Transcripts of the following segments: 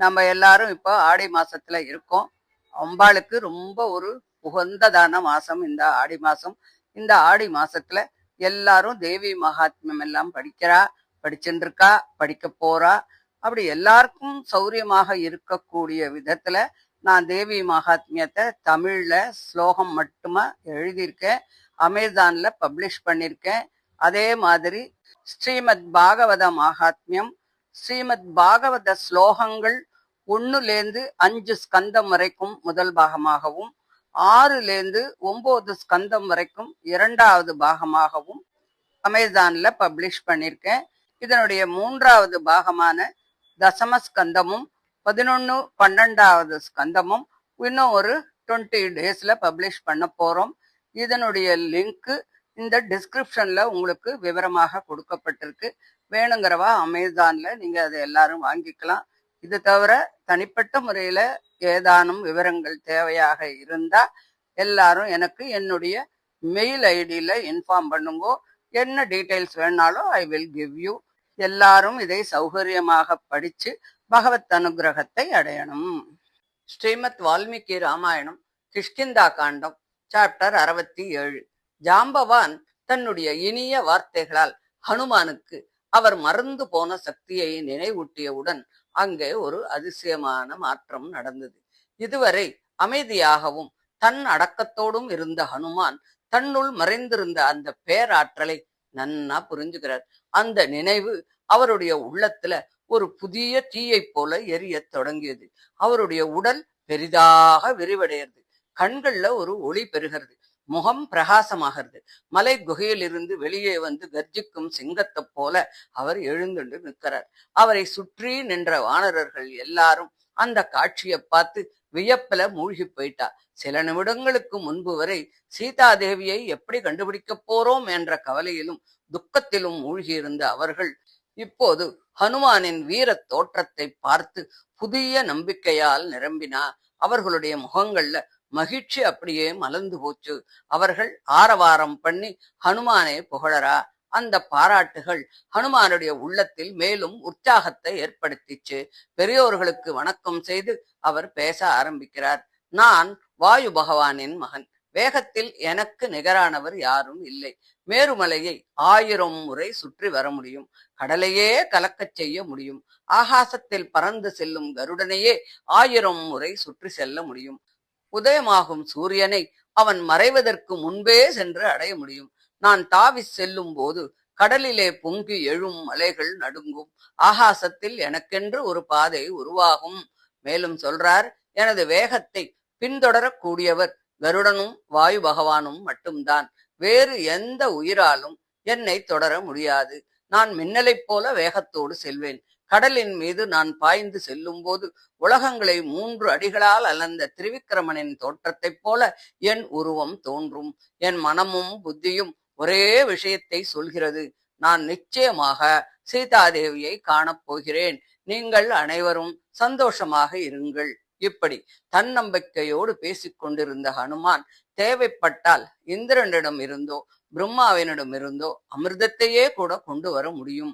நம்ம எல்லாரும் இப்போ ஆடி மாசத்துல இருக்கோம். அம்பாளுக்கு ரொம்ப ஒரு உகந்ததான மாசம் இந்த ஆடி மாசம். இந்த ஆடி மாசத்துல எல்லாரும் தேவி மகாத்மியம் எல்லாம் படிச்சுட்டு இருக்கா, படிக்க போறா. அப்படி எல்லாருக்கும் சௌரியமாக இருக்கக்கூடிய விதத்துல நான் தேவி மகாத்மியத்தை தமிழ்ல ஸ்லோகம் மட்டுமா எழுதியிருக்கேன். அமேசான்ல பப்ளிஷ் பண்ணியிருக்கேன். அதே மாதிரி ஸ்ரீமத் பாகவத மகாத்மியம், ஸ்ரீமத் பாகவத ஸ்லோகங்கள் 1லேருந்து 5 ஸ்கந்தம் வரைக்கும் முதல் பாகமாகவும், 6லேருந்து 9 ஸ்கந்தம் வரைக்கும் 2வது பாகமாகவும் அமேசான்ல பப்ளிஷ் பண்ணியிருக்கேன். இதனுடைய 3வது பாகமான தசமஸ்கந்தமும் 11, 12வது ஸ்கந்தமும் இன்னும் ஒரு 20 டேஸ்ல பப்ளிஷ் பண்ண போறோம். இதனுடைய லிங்க் இந்த டிஸ்கிரிப்ஷன்ல உங்களுக்கு விவரமாக கொடுக்கப்பட்டிருக்கு. வேணுங்கிறவா அமேசான்ல நீங்க அதை எல்லாரும் வாங்கிக்கலாம். இது தவிர தனிப்பட்ட முறையில ஏதானும் விவரங்கள் தேவையாக இருந்தா எல்லாரும் எனக்கு என்னுடைய மெயில் ஐடியில இன்ஃபார்ம் பண்ணுங்கோ. என்ன டீட்டெயில்ஸ் வேணாலும் ஐ வில் கிவ் யூ. எல்லாரும் இதை சௌகரியமாக படிச்சு பகவத் அனுகிரகத்தை அடையணும். ஸ்ரீமத் வால்மீகி ராமாயணம், கிஷ்கிந்தா காண்டம், சாப்டர் 67. ஜாம்பவான் தன்னுடைய இனிய வார்த்தைகளால் ஹனுமானுக்கு அவர் மறந்து போன சக்தியை நினைவூட்டியவுடன் அங்கே ஒரு அதிசயமான மாற்றம் நடந்தது. இதுவரை அமைதியாகவும் தன் அடக்கத்தோடும் இருந்த ஹனுமான் தன்னுள் மறைந்திருந்த அந்த பேராற்றலை நன்னா புரிஞ்சுகிறார். அந்த நினைவு அவருடைய உள்ளத்துல ஒரு புதிய தீயை போல எரிய தொடங்கியது. அவருடைய உடல் பெரிதாக விரிவடைகிறது. கண்கள்ல ஒரு ஒளி பெறுகிறது. முகம் பிரகாசமாகிறது. மலை குகையிலிருந்து வெளியே வந்து கர்ஜிக்கும் சிங்கத்தை போல அவர் எழுந்துண்டு நிற்கிறார். அவரை சுற்றி நின்ற வானரர்கள் எல்லாரும் அந்த காட்சியை பார்த்து வியப்பில மூழ்கி போயிட்டா. சில நிமிடங்களுக்கு முன்பு வரை சீதாதேவியை எப்படி கண்டுபிடிக்க போறோம் என்ற கவலையிலும் துக்கத்திலும் மூழ்கியிருந்த அவர்கள் இப்போது ஹனுமானின் வீர தோற்றத்தை பார்த்து புதிய நம்பிக்கையால் நிரம்பினா. அவர்களுடைய முகங்கள்ல மகிழ்ச்சி அப்படியே மலர்ந்து போச்சு. அவர்கள் ஆரவாரம் பண்ணி ஹனுமானை புகழறா. அந்த பாராட்டுகள் ஹனுமானுடைய உள்ளத்தில் மேலும் உற்சாகத்தை ஏற்படுத்திச்சு. பெரியோர்களுக்கு வணக்கம் செய்து அவர் பேச ஆரம்பிக்கிறார். நான் வாயு பகவானின் மகன். வேகத்தில் எனக்கு நிகரானவர் யாரும் இல்லை. மேருமலையை 1000 முறை சுற்றி வர முடியும். கடலையே கலக்கச் செய்ய முடியும். ஆகாசத்தில் பறந்து செல்லும் கருடனையே 1000 முறை சுற்றி செல்ல முடியும். உதயமாகும் சூரியனை அவன் மறைவதற்கு முன்பே சென்று அடைய முடியும். நான் தாவி செல்லும் போது கடலிலே பொங்கி எழும் மலைகள் நடுங்கும். ஆகாசத்தில் எனக்கென்று ஒரு பாதை உருவாகும். மேலும் சொல்றார், எனது வேகத்தை பின்தொடரக்கூடியவர் கருடனும் வாயு பகவானும் மட்டும்தான். வேறு எந்த உயிராலும் என்னை தொடர முடியாது. நான் மின்னலைப் போல வேகத்தோடு செல்வேன். கடலின் மீது நான் பாய்ந்து செல்லும் போது உலகங்களை 3 அடிகளால் அளந்த திரிவிக்கிரமனின் தோற்றத்தைப் போல என் உருவம் தோன்றும். என் மனமும் புத்தியும் ஒரே விஷயத்தை சொல்கிறது. நான் நிச்சயமாக சீதாதேவியை காணப்போகிறேன். நீங்கள் அனைவரும் சந்தோஷமாக இருங்கள். இப்படி தன்னம்பிக்கையோடு பேசிக்கொண்டிருந்த ஹனுமான் தேவைப்பட்டால் இந்திரனிடம் இருந்தோ பிரம்மாவினிடம் இருந்தோ அமிர்தத்தையே கூட கொண்டு வர முடியும்.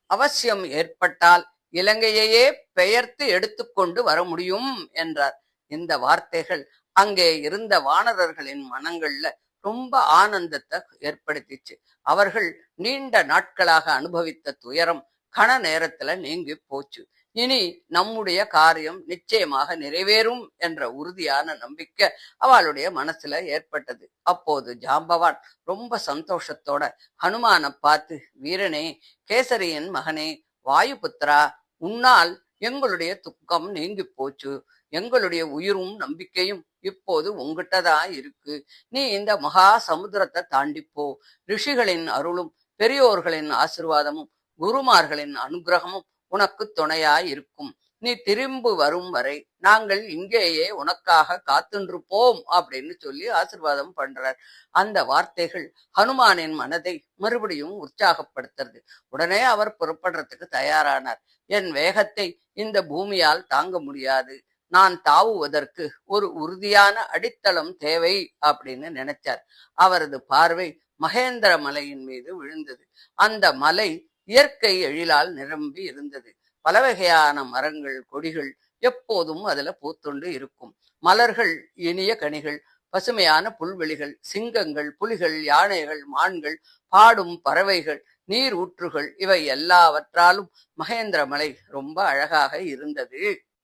அவசியம் ஏற்பட்டால் இலங்கையையே பெயர்த்து எடுத்துக்கொண்டு வர முடியும் என்றார். இந்த வார்த்தைகள் அங்கே இருந்த வானரர்களின் மனங்கள்ல ரொம்ப ஆனந்தத்தை ஏற்படுத்திச்சு. அவர்கள் நீண்ட நாட்களாக அனுபவித்த துயரம் கண நேரத்துல நீங்கி போச்சு. இனி நம்முடைய காரியம் நிச்சயமாக நிறைவேறும் என்ற உறுதியான நம்பிக்கை அவளுடைய மனசுல ஏற்பட்டது. அப்போது ஜாம்பவான் ரொம்ப சந்தோஷத்தோட ஹனுமானை பார்த்து, வீரனே, கேசரியின் மகனே, வாயுபுத்திரா, உன்னால் எங்களுடைய துக்கம் நீங்கி போச்சு. எங்களுடைய உயிரும் நம்பிக்கையும் இப்போது உங்ககிட்டதான் இருக்கு. நீ இந்த மகா சமுத்திரத்தை தாண்டிப்போ. ரிஷிகளின் அருளும் பெரியோர்களின் ஆசிர்வாதமும் குருமார்களின் அனுகிரகமும் உனக்கு துணையாய் இருக்கும். நீ திரும்பி வரும் வரை நாங்கள் இங்கேயே உனக்காக காத்துருப்போம் அப்படின்னு சொல்லி ஆசிர்வாதம் பண்றார். அந்த வார்த்தைகள் ஹனுமானின் மனதை மறுபடியும் உற்சாகப்படுத்துறது. உடனே அவர் புறப்படுறதுக்கு தயாரானார். என் வேகத்தை இந்த பூமியால் தாங்க முடியாது. நான் தாவுவதற்கு ஒரு உறுதியான அடித்தளம் தேவை அப்படின்னு நினைச்சார். அவரது பார்வை மகேந்திர மலையின் மீது விழுந்தது. அந்த மலை இயற்கை எழிலால் நிரம்பி இருந்தது. பல வகையான மரங்கள், கொடிகள், எப்போதும் அதுல பூத்துண்டு இருக்கும். மலர்கள், இனிய கனிகள், பசுமையான புல்வெளிகள், சிங்கங்கள், புலிகள், யானைகள், மான்கள், பாடும் பறவைகள், நீர் ஊற்றுகள், இவை எல்லாவற்றாலும் மகேந்திரமலை ரொம்ப அழகாக இருந்தது.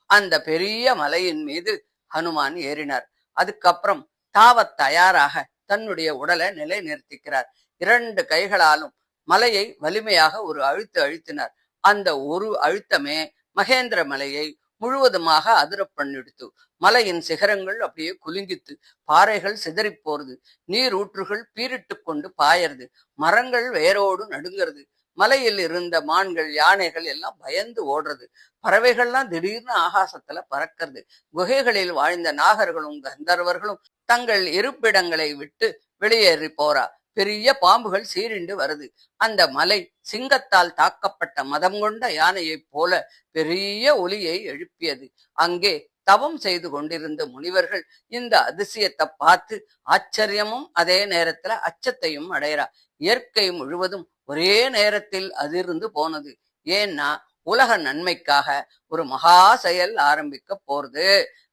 அந்த பெரிய மலையின் மீது ஹனுமான் ஏறினார். அதுக்கப்புறம் தாவத் தயாராக தன்னுடைய உடலை நிலை நிறுத்திக்கிறார். 2 கைகளாலும் மலையை வலிமையாக ஒரு அழுத்து அழுத்தினார். அந்த ஒரு அழுத்தமே மகேந்திர மலையை முழுவதுமாக அதிர பண்ணிடுத்து. மலையின் சிகரங்கள் அப்படியே குலுங்கித்து, பாறைகள் சிதறி போறது, நீர் ஊற்றுகள் பீரிட்டு கொண்டு பாயறது, மரங்கள் வேரோடு நடுங்கிறது. மலையில் இருந்த மான்கள், யானைகள் எல்லாம் பயந்து ஓடுறது, பறவைகள்லாம் திடீர்னு ஆகாசத்துல பறக்கிறது. குகைகளில் வாழ்ந்த நாகர்களும் கந்தர்வர்களும் தங்கள் இருப்பிடங்களை விட்டு வெளியேறி போறா. பெரிய பாம்புகள் சீறிண்டு வருது. அந்த மலை சிங்கத்தால் தாக்கப்பட்ட மதம் கொண்ட யானையைப் போல பெரிய ஒலியை எழுப்பியது. அங்கே தவம் செய்து கொண்டிருந்த முனிவர்கள் இந்த அதிசயத்தை பார்த்து ஆச்சரியமும் அதே நேரத்துல அச்சத்தையும் அடையறா. இயற்கை முழுவதும் ஒரே நேரத்தில் அதிர்ந்து போனது. ஏன்னா உலக நன்மைக்காக ஒரு மகா செயல் ஆரம்பிக்க போறது.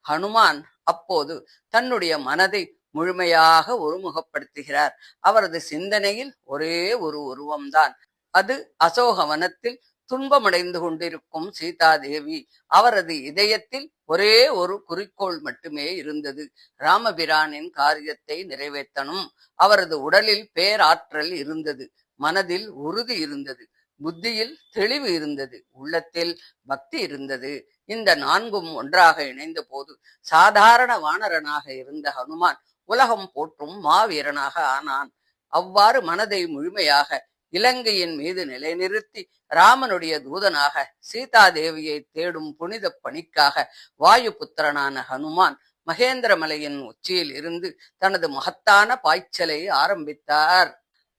ஹனுமான் அப்போது தன்னுடைய மனதை முழுமையாக ஒருமுகப்படுத்துகிறார். அவரது சிந்தனையில் ஒரே ஒரு உருவம்தான். அது அசோகவனத்தில் துன்பமடைந்து கொண்டிருக்கும் சீதாதேவி. அவரது இதயத்தில் ஒரே ஒரு குறிக்கோள் மட்டுமே இருந்தது, ராமபிரானின் காரியத்தை நிறைவேற்றணும். அவரது உடலில் பேராற்றல் இருந்தது, மனதில் உறுதி இருந்தது, புத்தியில் தெளிவு இருந்தது, உள்ளத்தில் பக்தி இருந்தது. இந்த 4ம் ஒன்றாக இணைந்த போது சாதாரண வானரனாக இருந்த ஹனுமான் உலகம் போற்றும் மாவீரனாக ஆனான். அவ்வாறு மனதை முழுமையாக இலங்கையின் மீது நிலைநிறுத்தி ராமனுடைய தூதனாக சீதாதேவியை தேடும் புனித பணிக்காக வாயு புத்திரனான ஹனுமான் மகேந்திரமலையின் உச்சியில் இருந்து தனது மகத்தான பாய்ச்சலை ஆரம்பித்தார்.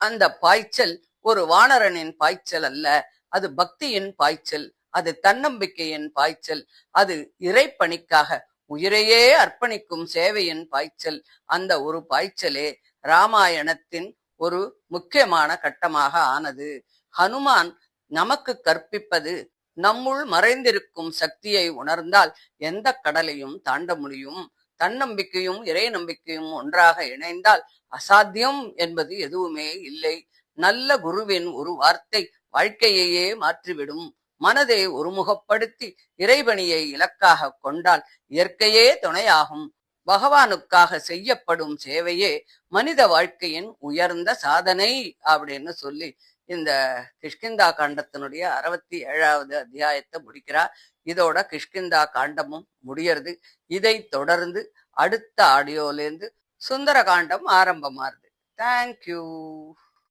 அந்த பாய்ச்சல் ஒரு வானரனின் பாய்ச்சல் அல்ல, அது பக்தியின் பாய்ச்சல், அது தன்னம்பிக்கையின் பாய்ச்சல், அது இறைப்பணிக்காக உயிரையே அர்ப்பணிக்கும் சேவையின் பாய்ச்சல். அந்த ஒரு பாய்ச்சலே ராமாயணத்தின் ஒரு முக்கியமான கட்டமாக ஆனது. ஹனுமான் நமக்கு கற்பிப்பது, நம்முள் மறைந்திருக்கும் சக்தியை உணர்ந்தால் எந்த கடலையும் தாண்ட முடியும். தன்னம்பிக்கையும் இறை நம்பிக்கையும் ஒன்றாக இணைந்தால் அசாத்தியம் என்பது எதுவுமே இல்லை. நல்ல குருவின் ஒரு வார்த்தை வாழ்க்கையையே மாற்றிவிடும். மனதை ஒருமுகப்படுத்தி இறைபணியை இலக்காக கொண்டால் இயற்கையே துணையாகும். பகவானுக்காக செய்யப்படும் சேவையே மனித வாழ்க்கையின் உயர்ந்த சாதனை அப்படின்னு சொல்லி இந்த கிஷ்கிந்தா காண்டத்தினுடைய 67வது அத்தியாயத்தை முடிக்கிறார். இதோட கிஷ்கிந்தா காண்டமும் முடியறது. இதை தொடர்ந்து அடுத்த ஆடியோலேருந்து சுந்தர காண்டம் ஆரம்பமாறுது. தேங்க்யூ.